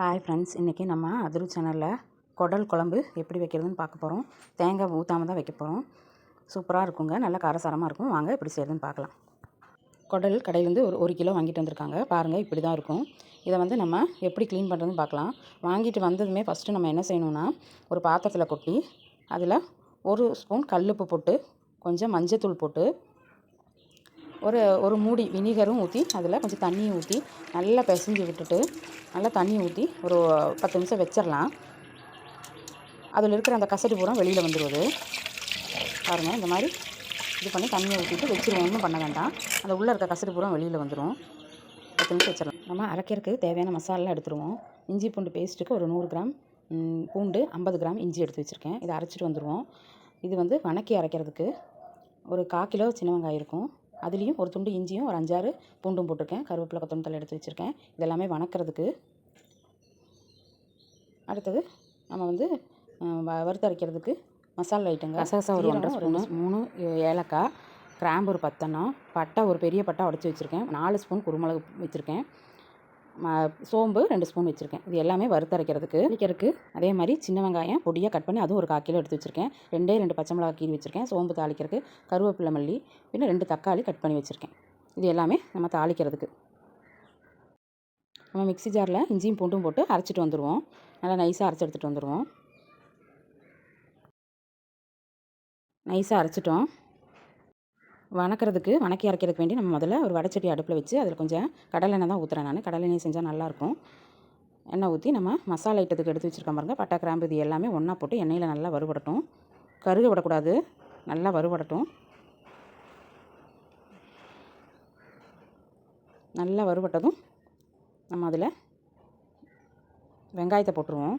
Hi friends, இன்றைக்கி நம்ம அதிரு சேனலில் குடல் குழம்பு எப்படி வைக்கிறதுன்னு பார்க்க போகிறோம். தேங்காய் ஊற்றாமல் தான் வைக்க போகிறோம். சூப்பராக இருக்குங்க, நல்லா காரசாரமாக இருக்கும். வாங்க எப்படி செய்யறதுன்னு பார்க்கலாம். குடல் கடையிலேருந்து ஒரு கிலோ வாங்கிட்டு வந்திருக்காங்க. பாருங்கள், இப்படி தான் இருக்கும். இதை வந்து நம்ம எப்படி க்ளீன் பண்ணுறதுன்னு பார்க்கலாம். வாங்கிட்டு வந்ததுமே ஃபஸ்ட்டு நம்ம என்ன செய்யணும்னா, ஒரு பாத்திரத்தில் கொட்டி அதில் ஒரு ஸ்பூன் கல்லுப்பு போட்டு கொஞ்சம் மஞ்சத்தூள் போட்டு ஒரு மூடி வினிகரும் ஊற்றி அதில் கொஞ்சம் தண்ணியும் ஊற்றி நல்லா பிசைஞ்சு விட்டுட்டு நல்லா தண்ணி ஊற்றி ஒரு 10 நிமிஷம் வச்சிடலாம். அதில் இருக்கிற அந்த கசடு பூரா வெளியில் வந்துடுவது. பாருங்கள், இந்த மாதிரி இது பண்ணி தண்ணியை ஊற்றிட்டு வச்சுருவோம். ஒன்றும் பண்ண வேண்டாம். அந்த உள்ளே இருக்க கசடு பூரா வெளியில் வந்துடும். 10 நிமிஷம் வச்சிடலாம். நம்ம அரைக்கிறதுக்கு தேவையான மசாலெலாம் எடுத்துருவோம். இஞ்சி பூண்டு பேஸ்ட்டுக்கு ஒரு 100 கிராம் பூண்டு, 50 கிராம் இஞ்சி எடுத்து வச்சுருக்கேன். இதை அரைச்சிட்டு வந்துடுவோம். இது வந்து வணக்கி அரைக்கிறதுக்கு ஒரு 1/4 கிலோ சின்ன வெங்காயம் இருக்கும். அதுலேயும் ஒரு துண்டு இஞ்சியும் ஒரு 5-6 பூண்டும் போட்டிருக்கேன். கருவேப்பிலை, கொத்தமல்லி தழை எடுத்து வச்சுருக்கேன். இதெல்லாமே வணக்கிறதுக்கு. அடுத்தது நம்ம வந்து வறுத்து அரைக்கிறதுக்கு மசாலா ஐட்டங்க. கசகசா ஒரு 1.5 ஸ்பூனு, 3 ஏலக்காய், கிராம்பு ஒரு 10 எண்ணம், பட்டை ஒரு பெரிய பட்டை உடச்சி வச்சுருக்கேன். 4 ஸ்பூன் குருமிளகு வச்சுருக்கேன். சோம்பு 2 ஸ்பூன் வச்சுருக்கேன். இது எல்லாமே வறுத்து அரைக்கிறதுக்கு. அதே மாதிரி சின்ன வெங்காயம் பொடியாக கட் பண்ணி அதுவும் ஒரு 1/4 கிலோ எடுத்து வச்சுருக்கேன். 2 பச்சை மிளகா கீறி வச்சுருக்கேன். சோம்பு தாளிக்கிறதுக்கு, கருவேப்பிலை, மல்லி, பின்ன 2 தக்காளி கட் பண்ணி வச்சுருக்கேன். இது எல்லாமே நம்ம தாளிக்கிறதுக்கு. நம்ம மிக்ஸி ஜாரில் இஞ்சியும் பூண்டும் போட்டு அரைச்சிட்டு வந்துடுவோம். நல்லா நைஸாக அரைச்சி எடுத்துகிட்டு வந்துடுவோம். நைஸாக அரைச்சிட்டோம். வணக்கி அரைக்கிறதுக்கு வேண்டி நம்ம முதல்ல ஒரு வடைச்சட்டி அடுப்பில் வச்சு அதில் கொஞ்சம் கடலை எண்ணெய் தான் ஊற்றுறேன். நான் கடலை எண்ணெய் செஞ்சால் நல்லாயிருக்கும். எண்ணெய் ஊற்றி நம்ம மசாலா ஐட்டத்துக்கு எடுத்து வச்சுருக்கோம் பாருங்கள். பட்டை, கிராம்பு இது எல்லாமே ஒன்றா போட்டு எண்ணெயில் நல்லா வறுபடட்டும். கருக விடக்கூடாது, நல்லா வறுபடட்டும். நல்லா வறுபட்டதும் நம்ம அதில் வெங்காயத்தை போட்டுருவோம்.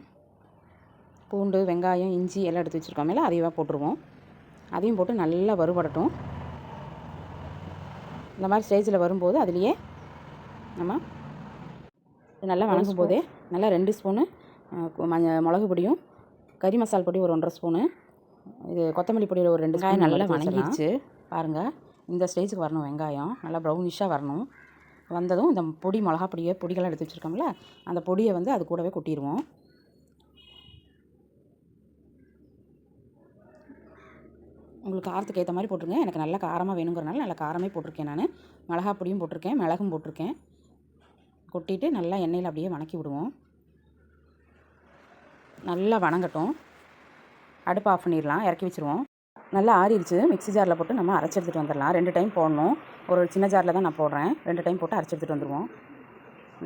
பூண்டு, வெங்காயம், இஞ்சி எல்லாம் எடுத்து வச்சுருக்கோம். அதையும் போட்டுருவோம். அதையும் போட்டு நல்லா வறுபடட்டும். இந்த மாதிரி ஸ்டேஜில் வரும்போது அதுலேயே நம்ம நல்லா வணங்கும் போதே நல்லா 2 ஸ்பூனு மிளகு பொடியும், கறி மசால் பொடி ஒரு 1.5 ஸ்பூனு, இது கொத்தமல்லி பொடி ஒரு 2 ஸ்பூன் நல்லா வணங்கிடுச்சு. பாருங்கள், இந்த ஸ்டேஜுக்கு வரணும். வெங்காயம் நல்லா ப்ரௌனிஷாக வரணும். வந்ததும் இந்த பொடிகள்லாம் எடுத்து வச்சுருக்கோம்ல, அந்த பொடியை வந்து அது கூடவே கொட்டிடுவோம். உங்களுக்கு காரத்துக்கு ஏற்ற மாதிரி போட்டுருங்க. எனக்கு நல்லா காரமாக வேணுங்கிறனால நல்லா காரமே போட்டிருக்கேன். நான் மிளகா பொடியும் போட்டிருக்கேன், மிளகும் போட்டிருக்கேன். கொட்டிட்டு நல்லா எண்ணெயில் அப்படியே வணக்கி விடுவோம். நல்லா வணங்கட்டும். அடுப்பு ஆஃப் பண்ணிடலாம், இறக்கி வச்சுருவோம். நல்லா ஆறிடுச்சு. மிக்ஸி ஜாரில் போட்டு நம்ம அரைச்சி எடுத்துகிட்டு வந்துடலாம். 2 டைம் போடணும். ஒரு சின்ன ஜாரில் தான் நான் போடுறேன். 2 டைம் போட்டு அரைச்சி எடுத்துகிட்டு வந்துடுவோம்.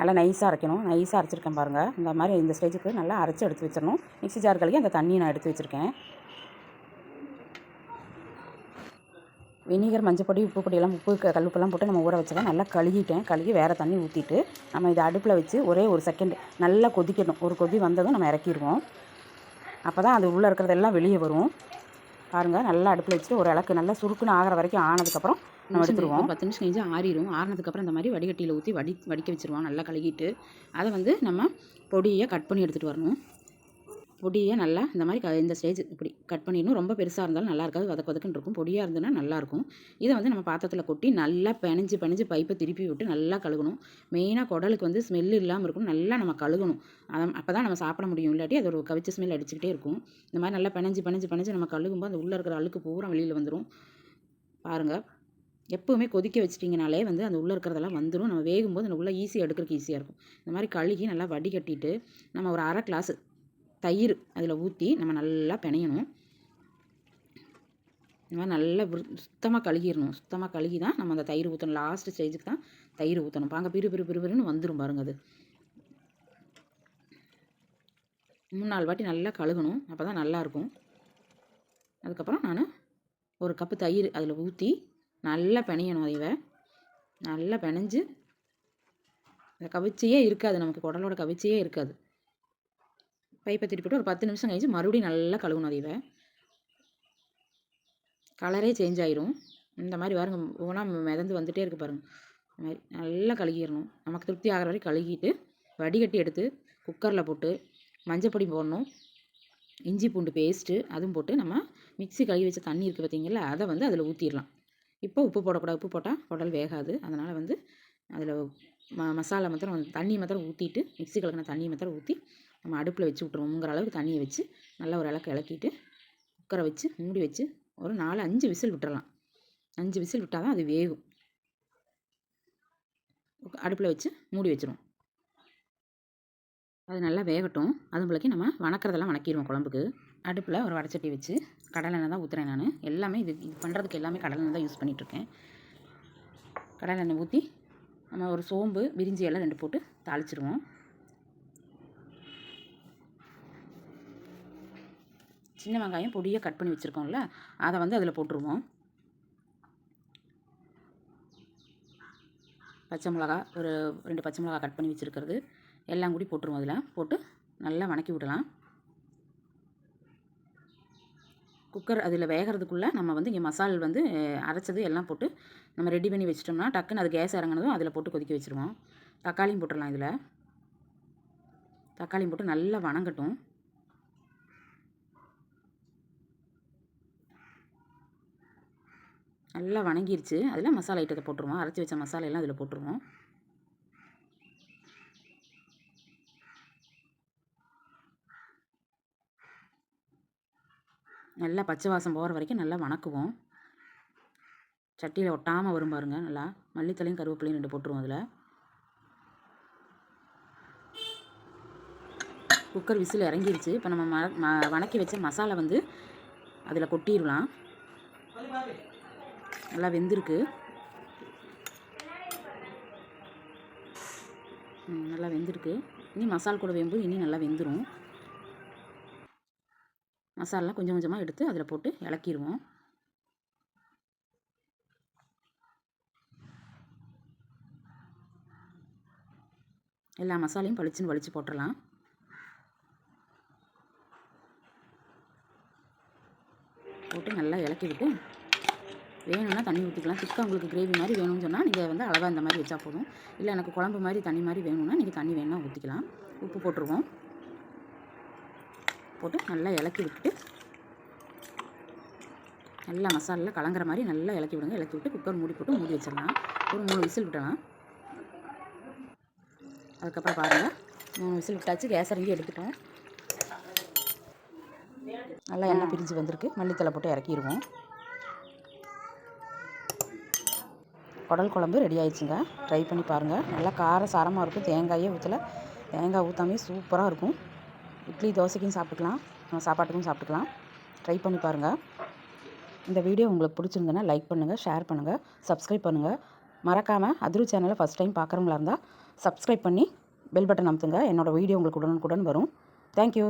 நல்லா நைஸாக அரைக்கணும். நைஸாக அரைச்சிருக்கேன் பாருங்கள். இந்த மாதிரி இந்த ஸ்டேஜுக்கு நல்லா அரைச்சி எடுத்து வச்சிடணும். மிக்ஸி ஜார் கழுகி அந்த தண்ணியை நான் எடுத்து வச்சுருக்கேன். வினிகர், மஞ்சள் பொடி, உப்பு பொடியெல்லாம் கல்லுப்பெல்லாம் போட்டு நம்ம ஊற வச்சலாம். நல்லா கழுகி வேறு தண்ணி ஊற்றிட்டு நம்ம இதை அடுப்பில் வச்சு ஒரே ஒரு செகண்ட் நல்லா கொதிக்கணும். ஒரு கொதி வந்ததும் நம்ம இறக்கிடுவோம். அப்போ தான் அது உள்ளே இருக்கிறதெல்லாம் வெளியே வரும். பாருங்கள், நல்லா அடுப்பில் வச்சுட்டு ஒரு இலக்கு நல்லா சுருக்குன்னு ஆகிற வரைக்கும் ஆனதுக்கப்புறம் நம்ம எடுத்துருவோம். 10 நிமிஷம் கழிஞ்சு ஆறிடும். ஆறினதுக்கப்புறம் இந்த மாதிரி வடிகட்டியில் ஊற்றி வடிக்க வச்சுருவோம். நல்லா கழுகிட்டு அதை வந்து நம்ம பொடியை கட் பண்ணி எடுத்துகிட்டு வரணும். பொடியை நல்லா இந்த மாதிரி இந்த ஸ்டேஜ் இப்படி கட் பண்ணிடணும். ரொம்ப பெருசாக இருந்தாலும் நல்லா இருக்காது, வதக்குன்னு இருக்கும். பொடியாக இருந்ததுன்னா நல்லாயிருக்கும். இதை வந்து நம்ம பாத்திரத்தில் கொட்டி நல்லா பிணைஞ்சு பைப்பை திருப்பி விட்டு நல்லா கழுகணும். மெயினாக குடலுக்கு வந்து ஸ்மெல் இல்லாமல் இருக்கும். நல்லா நம்ம கழுகணும். அப்போ தான் நம்ம சாப்பிட முடியும். இல்லாட்டி அது ஒரு கவிச்ச ஸ்மெல் அடிச்சுக்கிட்டே இருக்கும். இந்த மாதிரி நல்லா பிணைஞ்சு நம்ம கழுகும்போது அந்த உள்ளே இருக்கிற அழுக்கு பூரா வெளியில் வந்துடும். பாருங்கள், எப்போவுமே கொதிக்க வச்சிட்டிங்கனாலே வந்து அந்த உள்ளே இருக்கிறதெல்லாம் வந்துடும். நம்ம வேகும்போது அந்த உள்ளே ஈஸியாக எடுக்கிறதுக்கு ஈஸியாக இருக்கும். இந்த மாதிரி கழுகி நல்லா வடிகட்டிட்டு நம்ம ஒரு 1/2 கிளாஸ் தயிர் அதில் ஊற்றி நம்ம நல்லா பிணையணும். இந்த மாதிரி நல்லா சுத்தமாக கழுகிடணும். சுத்தமாக கழுகி தான் நம்ம அந்த தயிர் ஊற்றணும். லாஸ்ட் ஸ்டேஜுக்கு தான் தயிர் ஊற்றணும். பாங்க, பிறுபிறுன்னு வந்துடும் பாருங்க. அது 3-4 வாட்டி நல்லா கழுகணும். அப்போ தான் நல்லாயிருக்கும். அதுக்கப்புறம் நான் ஒரு கப்பு தயிர் அதில் ஊற்றி நல்லா பிணையணும். அதை நல்லா பிணைஞ்சு அந்த கவிச்சியே இருக்காது, நமக்கு குடலோட கவிச்சியே இருக்காது. பைப்பை திருப்பிட்டு ஒரு 10 நிமிஷம் கழிச்சு மறுபடியும் நல்லா கழுவணும். அதை கலரே சேஞ்ச் ஆயிரும். இந்த மாதிரி பாருங்க, ஒவ்வொன்றா மிதந்து வந்துகிட்டே இருக்குது பாருங்கள். இந்த மாதிரி நல்லா கழுகிடணும். நமக்கு திருப்தி ஆகிற வரைக்கும் கழுகிட்டு வடிகட்டி எடுத்து குக்கரில் போட்டு மஞ்சப்பொடி போடணும், இஞ்சி பூண்டு பேஸ்ட்டு அதுவும் போட்டு நம்ம மிக்ஸி கழுவி வச்ச தண்ணி இருக்குது பார்த்தீங்களா, அதை வந்து அதில் ஊற்றிடலாம். இப்போ உப்பு போடக்கூடாது. உப்பு போட்டால் குடல் வேகாது. அதனால் வந்து அதில் மசாலா மாத்திரம் தண்ணி மாத்திரம் ஊற்றிட்டு மிக்ஸி கலக்கின தண்ணி மாத்திரம் ஊற்றி நம்ம அடுப்பில் வச்சு விட்ருவோங்கிற அளவுக்கு தண்ணியை வச்சு நல்லா ஒரு இலக்கு இலக்கிட்டு குக்கரை வச்சு மூடி வச்சு ஒரு 4-5 விசில் விட்டுறலாம். 5 விசில் விட்டால் தான் அது வேகும். அடுப்பில் வச்சு மூடி வச்சுருவோம். அது நல்லா வேகட்டும். அதுக்குள்ளே நம்ம வணக்கிறதெல்லாம் வணக்கிடுவோம் குழம்புக்கு. அடுப்பில் ஒரு வடைச்சட்டி வச்சு கடலெண்ணெய் தான் ஊற்றுறேன் நான். எல்லாமே இது பண்ணுறதுக்கு எல்லாமே கடலெண்ணெய் தான் யூஸ் பண்ணிகிட்ருக்கேன். கடலெண்ணெய் ஊற்றி நம்ம ஒரு சோம்பு பிரிஞ்சி எல்லாம் 2 போட்டு தாளிச்சிடுவோம். சின்ன வெங்காயம் பொடியாக கட் பண்ணி வச்சுருக்கோம்ல, அதை வந்து அதில் போட்டுருவோம். பச்சை மிளகா ஒரு 2 பச்சை மிளகா கட் பண்ணி வச்சுருக்கிறது எல்லாம் கூடி போட்டுருவோம். அதில் போட்டு நல்லா வணக்கி விடலாம். குக்கர் அதில் வேகிறதுக்குள்ளே நம்ம வந்து இங்கே மசால் வந்து அரைச்சது எல்லாம் போட்டு நம்ம ரெடி பண்ணி வச்சிட்டோம்னா டக்குன்னு அது கேஸ் இறங்கினதும் அதில் போட்டு கொதிக்க வச்சுருவோம். தக்காளியும் போட்டுடலாம். இதில் தக்காளியும் போட்டு நல்லா வணங்கட்டும். நல்லா வணங்கிருச்சு. அதில் மசாலா ஐட்டத்தை போட்டுருவோம். அரைச்சி வச்ச மசாலா எல்லாம் அதில் போட்டுருவோம். நல்லா பச்சை வாசம் போகிற வரைக்கும் நல்லா வணக்குவோம். சட்டியில் ஒட்டாமல் வரும் பாருங்கள். நல்லா மல்லித்தலையும் கருவேப்பிலையும் 2 போட்டுருவோம். அதில் குக்கர் விசில் இறங்கிருச்சு. இப்போ நம்ம வணக்கி வச்ச மசாலா வந்து அதில் கொட்டிடலாம். நல்லா வெந்திருக்கு. நல்லா வெந்திருக்கு. இனி மசால் கூட வேகும்போது இனி நல்லா வெந்துடும். மசாலெலாம் கொஞ்சம் கொஞ்சமாக எடுத்து அதில் போட்டு இலக்கிடுவோம். எல்லா மசாலையும் பளிச்சுன்னு வலிச்சு போட்டுடலாம். போட்டு நல்லா இலக்கி விட்டு வேணும்னா தண்ணி ஊற்றிக்கலாம். திக்காக உங்களுக்கு கிரேவி மாதிரி வேணும்னு சொன்னால் நீங்கள் வந்து அளவாக இந்த மாதிரி வச்சா போதும். இல்லை எனக்கு குழம்பு மாதிரி தண்ணி மாதிரி வேணும்னா நீங்கள் தண்ணி வேணும்னா ஊற்றிக்கலாம். உப்பு போட்டுருவோம். போட்டு நல்லா இலக்கி விட்டுட்டு நல்லா மசாலெலாம் கலங்குற மாதிரி நல்லா இலக்கி விடுங்க. இலக்கி விட்டு குக்கர் மூடி போட்டு மூடி வச்சிடலாம். ஒரு 3 விசில் விட்டலாம். அதுக்கப்புறம் பாருங்கள் 3 விசில் விட்டாச்சு. கேஸ் இறங்கி எடுத்துட்டோம். நல்லா எண்ணெய் பிரிஞ்சு வந்திருக்கு. மல்லித்தலை போட்டு இறக்கிடுவோம். குடல் குழம்பு ரெடி ஆயிடுச்சுங்க. ட்ரை பண்ணி பாருங்கள். நல்லா கார சாரமாக இருக்கும். தேங்காயே ஊற்றலை. தேங்காய் ஊற்றாமே சூப்பராக இருக்கும். இட்லி தோசைக்கும் சாப்பிட்டுக்கலாம், சாப்பாட்டுக்கும் சாப்பிட்டுக்கலாம். ட்ரை பண்ணி பாருங்கள். இந்த வீடியோ உங்களுக்கு பிடிச்சிருந்ததுன்னா லைக் பண்ணுங்கள், ஷேர் பண்ணுங்கள், சப்ஸ்கிரைப் பண்ணுங்கள். மறக்காமல் அதிரு சேனலை ஃபஸ்ட் டைம் பார்க்குறவங்களா இருந்தால் சப்ஸ்கிரைப் பண்ணி பெல் பட்டன் அமுத்துங்க. என்னோடய வீடியோ உங்களுக்கு உடனுக்குடன் வரும். தேங்க்யூ.